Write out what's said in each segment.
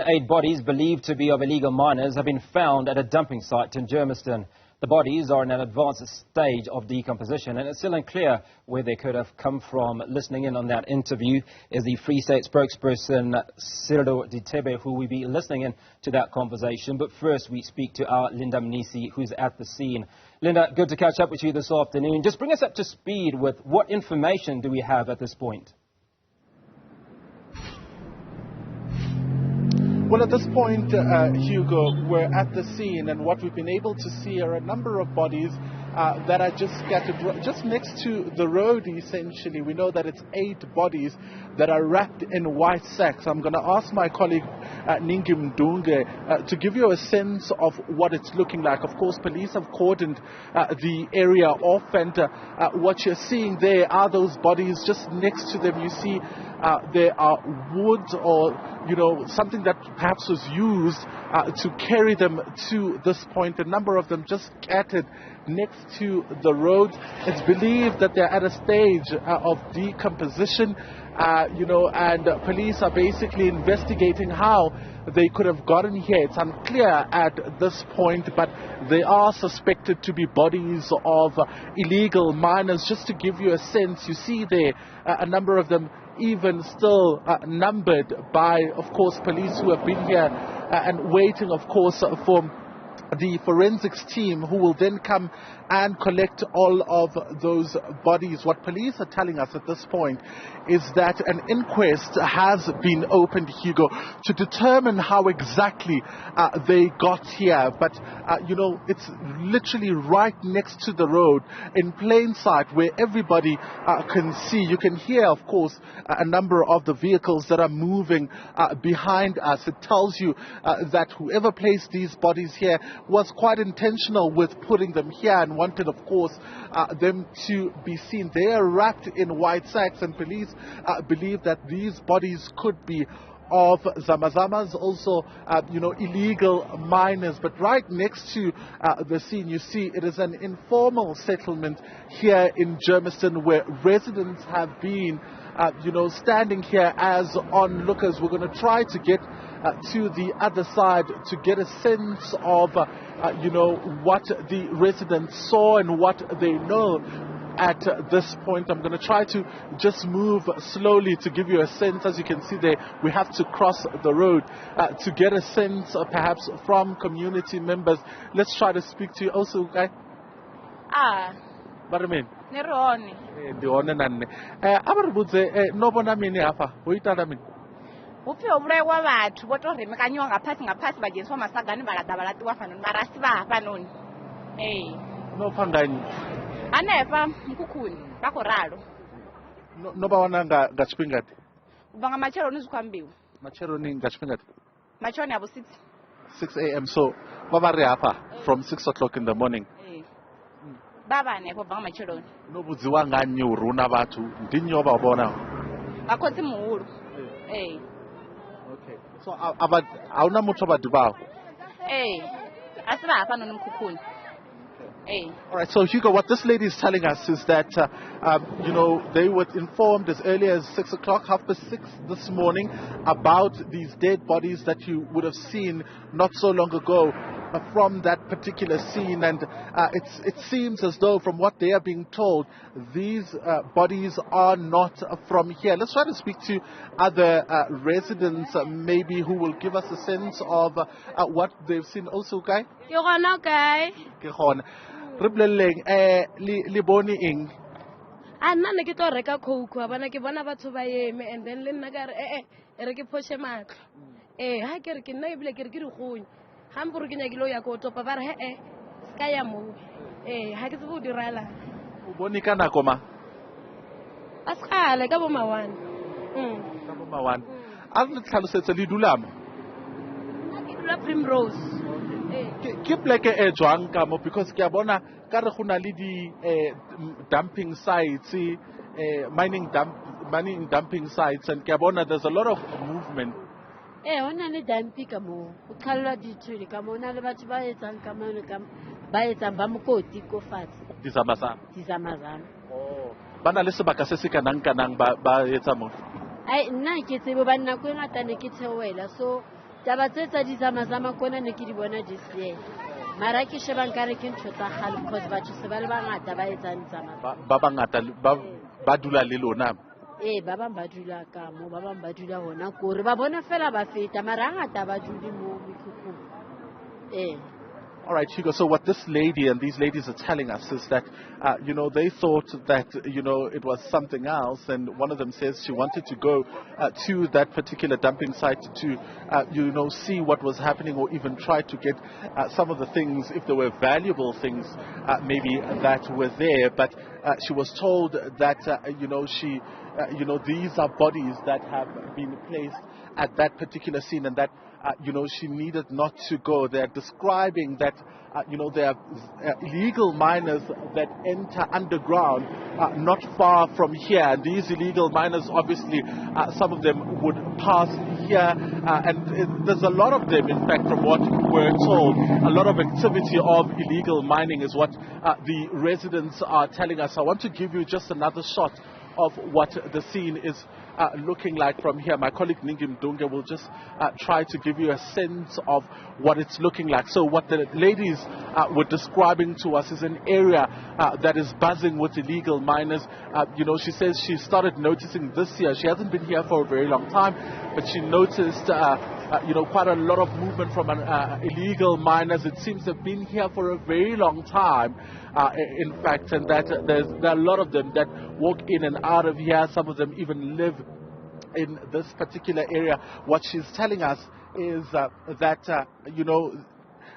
8 bodies believed to be of illegal miners have been found at a dumping site in Germiston. The bodies are in an advanced stage of decomposition and it's still unclear where they could have come from. Listening in on that interview is the Free State spokesperson Cyril Ditebe, who will be listening in to that conversation. But first we speak to our Linda Mnisi, who's at the scene. Linda, good to catch up with you this afternoon. Just bring us up to speed with what information do we have at this point? Well, at this point, Hugo, we're at the scene, and what we've been able to see are a number of bodies that are just scattered just next to the road, essentially. We know that it's 8 bodies that are wrapped in white sacks. I'm going to ask my colleague Ningi Mdunge to give you a sense of what it's looking like. Of course, police have cordoned the area off, and what you're seeing there are those bodies just next to them. You see there are wood or, something that perhaps was used to carry them to this point. A number of them just scattered next to the road. It's believed that they're at a stage of decomposition, and police are basically investigating how they could have gotten here. It's unclear at this point, but they are suspected to be bodies of illegal miners. Just to give you a sense, you see there a number of them even still numbered by, of course, police who have been here and waiting, of course, for the forensics team who will then come and collect all of those bodies. What police are telling us at this point is that an inquest has been opened, Hugo, to determine how exactly they got here. But, it's literally right next to the road, in plain sight, where everybody can see. You can hear, of course, a number of the vehicles that are moving behind us. It tells you that whoever placed these bodies here was quite intentional with putting them here and wanted, of course, them to be seen. They are wrapped in white sacks, and police believe that these bodies could be of Zama Zamas, also, illegal miners. But right next to the scene, you see it is an informal settlement here in Germiston where residents have been, standing here as onlookers. We're going to try to get to the other side to get a sense of, what the residents saw and what they know. At this point, I'm going to try to just move slowly to give you a sense. As you can see there, we have to cross the road to get a sense, perhaps, from community members. Let's try to speak to you also, okay? What do you mean? Anefa mkukhuni bakhoralo no bawana ngachipingati ubanga machero nizikwambiwa machero ni ngachipingati machoni abo 6 a.m. so babari hapa from 6 o'clock in the morning baba ne ko banga machero no budziwa ngani uruna bathu ndinyo babona bakhotsi muhulu okay so awuna muthu abadibaho asiba hapa no mkukhuni. All right, so Hugo, what this lady is telling us is that, they were informed as early as 6 o'clock, 6:30 this morning, about these dead bodies that you would have seen not so long ago from that particular scene. And it seems as though, from what they are being told, these bodies are not from here. Let's try to speak to other residents, maybe, who will give us a sense of what they've seen. Also, okay? Liboni ing. Anna ne ke to reka coke wa bona ke bona batho ba eme and then le nna ka re re ke phoshe matlo ha ke re ke nna ebile ke re ke di gonya ha mpuru ke nyakile ya go topa ba re ska ya mo ha ke se go dirala o bone ka nako ma askale ka bo mawan ka bo mawan a le tlhalosetse le dulama ke dula Primrose ke pleke e jwang ka mo because ke a bona ka re gona le di dumping sites, mining dumping sites, and ke a bona there's a lot of movement. Hona le dumping ka mo o tlhalla dithuli ka mo na le batho ba etsang ka mo ba etsang ba mokoti ko fatshe di Zama Zama bana le sebaka se se kanang ba etsa mo ai nna ke tsebe ba nna ko ngata ne ke theoela so taba tse tsa di Zama Zamas kona ne ke di bona di se mara ke sheba nkare ke ntho tsa kgale because batho se ba le bangata ba etsang Zama ba bangata ba dula le lona. ba bang ba dula ka mo ba bang ba dula hona kore ba bona fela ba feta mara ngata ba dule mo mekhukhung. All right, Hugo, so what this lady and these ladies are telling us is that, they thought that, it was something else. And one of them says she wanted to go to that particular dumping site to, see what was happening or even try to get some of the things, if there were valuable things, maybe that were there. But she was told that, these are bodies that have been placed at that particular scene and that, she needed not to go. They're describing that, there are illegal miners that enter underground not far from here. And these illegal miners, obviously, some of them would pass here. And there's a lot of them, in fact, from what we're told. A lot of activity of illegal mining is what the residents are telling us. I want to give you just another shot of what the scene is looking like from here. My colleague Ningim Dunga will just try to give you a sense of what it's looking like. So what the ladies were describing to us is an area that is buzzing with illegal miners. She says she started noticing this year. She hasn't been here for a very long time, but she noticed quite a lot of movement from illegal miners. It seems they've been here for a very long time, in fact, and that there are a lot of them that walk in and out of here. Some of them even live in this particular area. What she's telling us is that,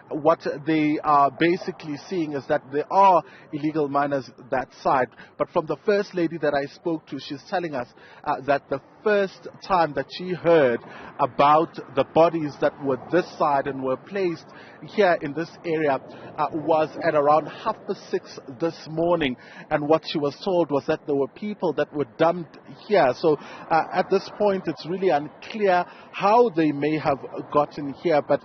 what they are basically seeing is that there are illegal miners that side. But from the first lady that I spoke to, she's telling us that the first time that she heard about the bodies that were this side and were placed here in this area was at around 6:30 this morning. And what she was told was that there were people that were dumped here. So at this point, it's really unclear how they may have gotten here. But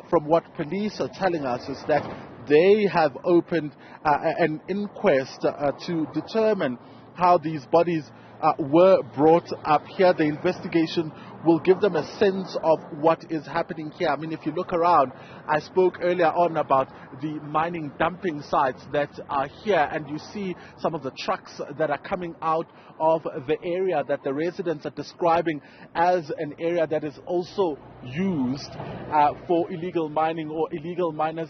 from what police are telling us is that they have opened an inquest to determine how these bodies were brought up here. The investigation will give them a sense of what is happening here. I mean, if you look around, I spoke earlier on about the mining dumping sites that are here, and you see some of the trucks that are coming out of the area that the residents are describing as an area that is also used for illegal mining, or illegal miners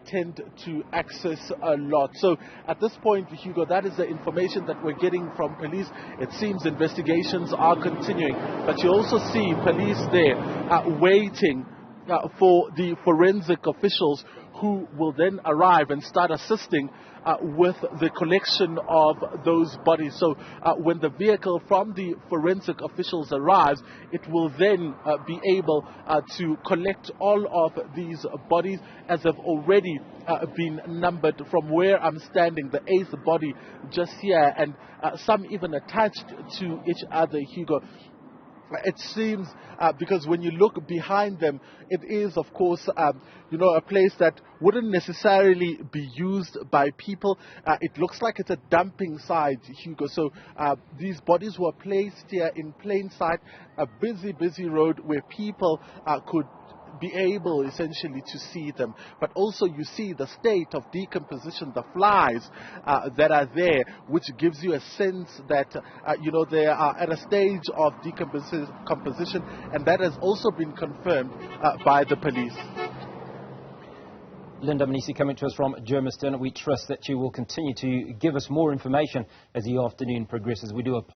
tend to access a lot. So at this point, Hugo, that is the information that we're getting from police. It seems investigations are continuing, but you also see police there waiting for the forensic officials who will then arrive and start assisting with the collection of those bodies. So when the vehicle from the forensic officials arrives, it will then be able to collect all of these bodies, as have already been numbered from where I'm standing. The 8th body just here, and some even attached to each other, Hugo. It seems, because when you look behind them, it is, of course, a place that wouldn't necessarily be used by people. It looks like it's a dumping site, Hugo. So these bodies were placed here in plain sight, a busy road where people could be able essentially to see them. But also you see the state of decomposition, the flies that are there, which gives you a sense that they are at a stage of decomposition, and that has also been confirmed by the police. Linda Manisi coming to us from Germiston. We trust that you will continue to give us more information as the afternoon progresses. We do